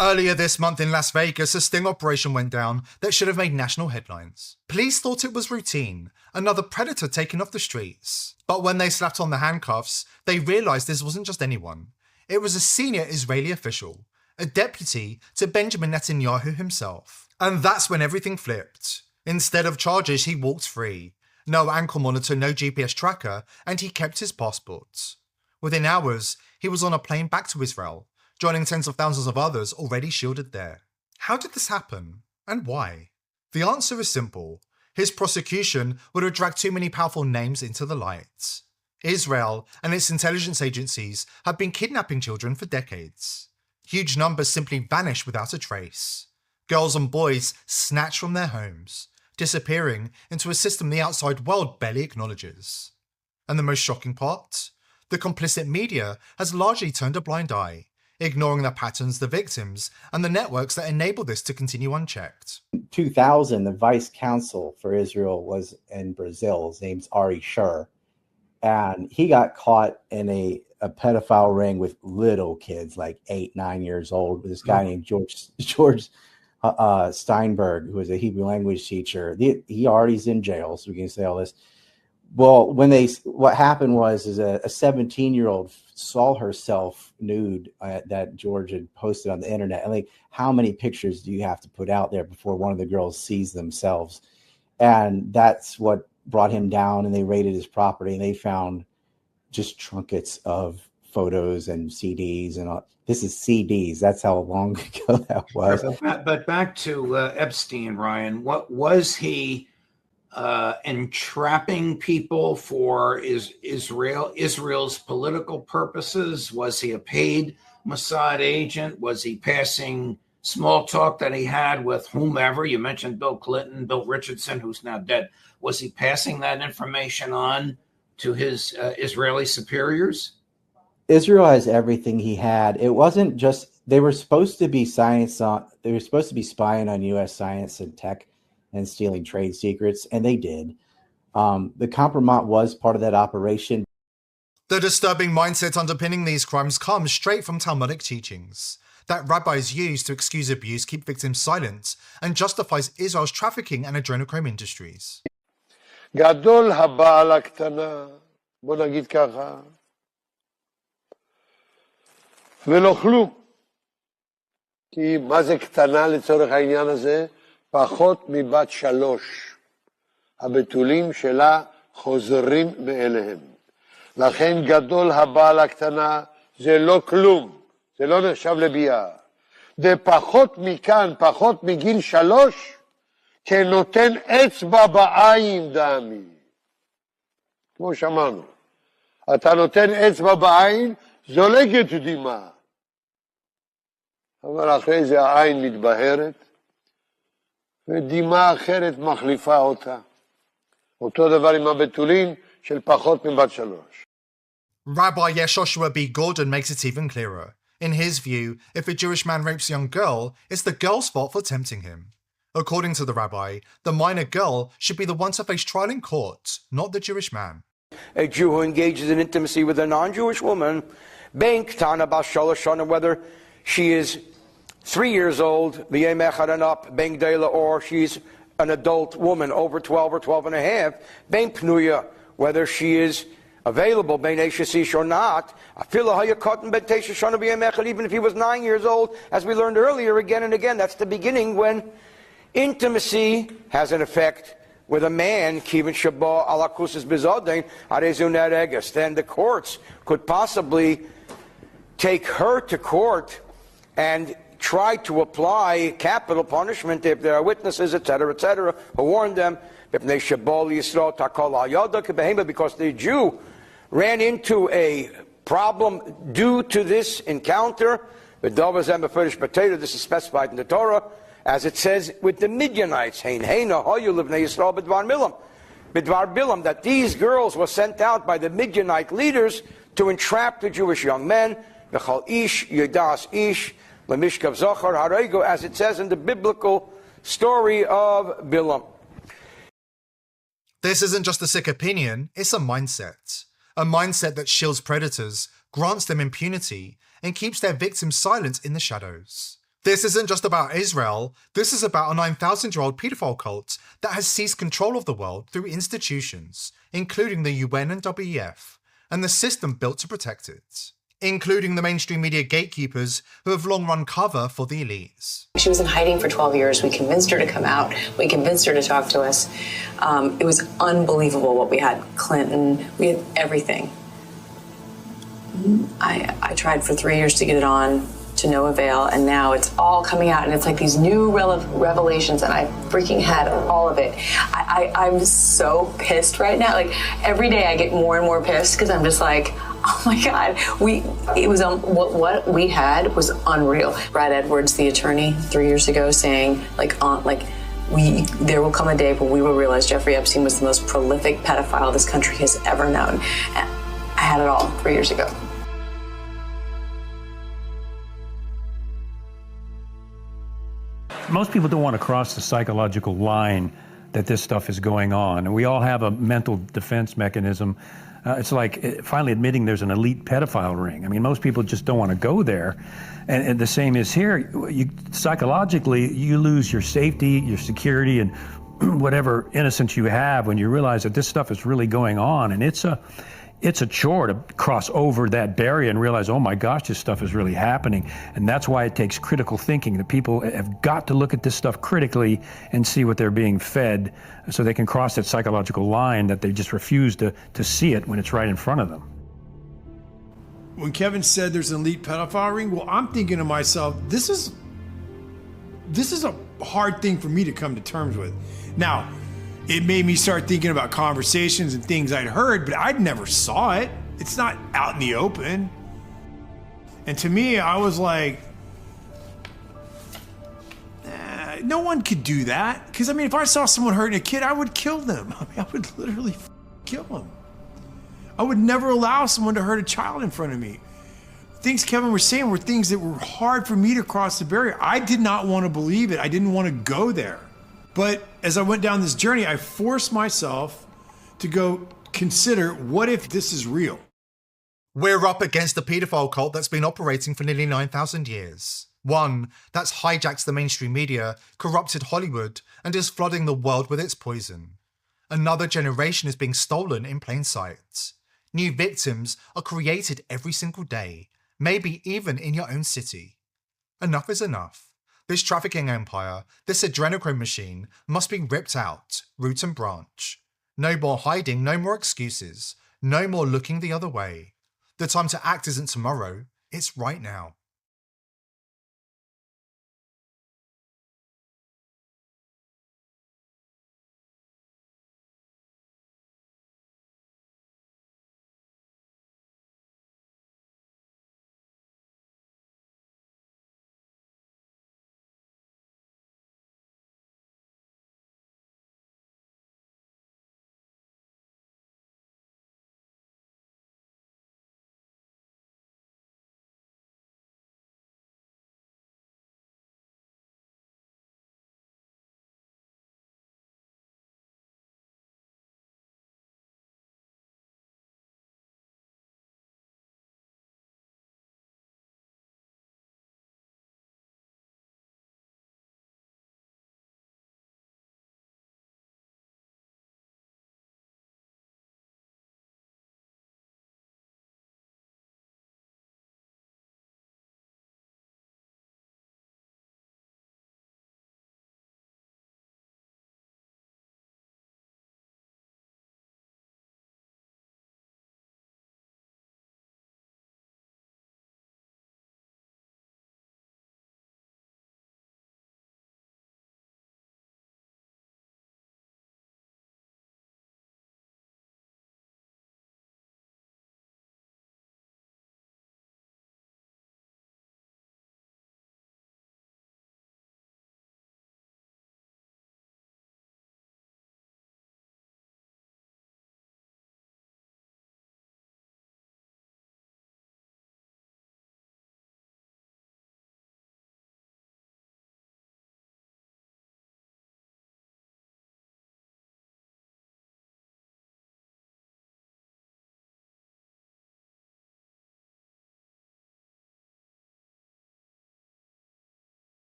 Earlier this month in Las Vegas, a sting operation went down that should have made national headlines. Police thought it was routine, another predator taken off the streets. But when they slapped on the handcuffs, they realised this wasn't just anyone. It was a senior Israeli official, a deputy to Benjamin Netanyahu himself. And that's when everything flipped. Instead of charges, he walked free. No ankle monitor, no GPS tracker, and he kept his passport. Within hours, he was on a plane back to Israel, joining tens of thousands of others already shielded there. How did this happen, and why? The answer is simple. His prosecution would have dragged too many powerful names into the light. Israel and its intelligence agencies have been kidnapping children for decades. Huge numbers simply vanish without a trace. Girls and boys snatched from their homes, disappearing into a system the outside world barely acknowledges. And the most shocking part? The complicit media has largely turned a blind eye, ignoring the patterns, the victims, and the networks that enable this to continue unchecked. In 2000, the vice counsel for Israel was in Brazil. His name's Ari Shur. And he got caught in a pedophile ring with little kids, like 8, 9 years old, with this guy named George Steinberg, who was a Hebrew language teacher. He already's in jail, so we can say all this. Well, what happened was a 17-year-old saw herself nude that George had posted on the internet. And like, how many pictures do you have to put out there before one of the girls sees themselves? And that's what brought him down. And they raided his property, and they found just trunkets of photos and CDs and all. This is CDs. That's how long ago that was. But back to Epstein, Ryan. What was he? Entrapping people for Israel's political purposes? Was he a paid Mossad agent? Was he passing small talk that he had with whomever? You mentioned Bill Clinton, Bill Richardson, who's now dead. Was he passing that information on to his Israeli superiors? Israel has everything he had. It wasn't just, they were supposed to be spying on U.S. science and tech and stealing trade secrets, and they did. The compromat was part of that operation. The disturbing mindset underpinning these crimes comes straight from Talmudic teachings that rabbis use to excuse abuse, keep victims silent, and justifies Israel's trafficking and adrenochrome industries. גדול הבעל הקטנה, בוא נגיד ככה, ולא כלום. כי מה זה קטנה לצורך העניין הזה? פחות מבת 3. הבתולים שלה חוזרים מאליהם. לכן גדול הבעל הקטנה זה לא כלום, זה לא נחשב לביאה. זה פחות מכאן, פחות מגיל 3, כנותן אצבע בעין דמי. כמו שאמרנו, אתה נותן אצבע בעין, זולגת דמעה. אבל אחרי זה העין מתבהרת, ודמעה אחרת מחליפה אותה. אותו דבר עם הבתולים של פחות מבת 3. Rabbi Yeshoshua B. Gordon makes it even clearer. In his view, if a Jewish man rapes a young girl, it's the girl's fault for tempting him. According to the rabbi, the minor girl should be the one to face trial in court, not the Jewish man. A Jew who engages in intimacy with a non-Jewish woman, whether she is 3 years old, or she's an adult woman over 12 or 12 and a half, whether she is available, or not, even if he was 9 years old, as we learned earlier again and again, that's the beginning when intimacy has an effect with a man, then the courts could possibly take her to court and try to apply capital punishment if there are witnesses, etc., who warned them, because the Jew ran into a problem due to this encounter. This is specified in the Torah, as it says with the Midianites, that these girls were sent out by the Midianite leaders to entrap the Jewish young men, as it says in the biblical story of Bilam. This isn't just a sick opinion, it's a mindset. A mindset that shields predators, grants them impunity, and keeps their victims silent in the shadows. This isn't just about Israel, this is about a 9,000-year-old paedophile cult that has seized control of the world through institutions, including the UN and WEF, and the system built to protect it, including the mainstream media gatekeepers who have long run cover for the elites. She was in hiding for 12 years. We convinced her to come out. We convinced her to talk to us. It was unbelievable what we had. Clinton, we had everything. I tried for 3 years to get it on, to no avail, and now it's all coming out, and it's like these new revelations, and I freaking had all of it. I'm so pissed right now. Like, every day I get more and more pissed because I'm just like, oh my God, what we had was unreal. Brad Edwards, the attorney, 3 years ago, saying there will come a day when we will realize Jeffrey Epstein was the most prolific pedophile this country has ever known. And I had it all 3 years ago. Most people don't want to cross the psychological line that this stuff is going on. And we all have a mental defense mechanism. It's like finally admitting there's an elite pedophile ring. I mean, most people just don't want to go there. And the same is here. Psychologically, you lose your safety, your security, and whatever innocence you have when you realize that this stuff is really going on. And it's a chore to cross over that barrier and realize, oh my gosh, this stuff is really happening. And that's why it takes critical thinking. The people have got to look at this stuff critically and see what they're being fed so they can cross that psychological line that they just refuse to see it when it's right in front of them. When Kevin said there's an elite pedophile ring, well, I'm thinking to myself, this is a hard thing for me to come to terms with. Now, it made me start thinking about conversations and things I'd heard, but I'd never saw it. It's not out in the open. And to me, I was like, no one could do that. Because, I mean, if I saw someone hurting a kid, I would kill them. I mean, I would literally kill them. I would never allow someone to hurt a child in front of me. Things Kevin was saying were things that were hard for me to cross the barrier. I did not want to believe it. I didn't want to go there. But as I went down this journey, I forced myself to go consider, what if this is real? We're up against a paedophile cult that's been operating for nearly 9,000 years. One that's hijacked the mainstream media, corrupted Hollywood, and is flooding the world with its poison. Another generation is being stolen in plain sight. New victims are created every single day, maybe even in your own city. Enough is enough. This trafficking empire, this adrenochrome machine, must be ripped out, root and branch. No more hiding, no more excuses, no more looking the other way. The time to act isn't tomorrow, it's right now.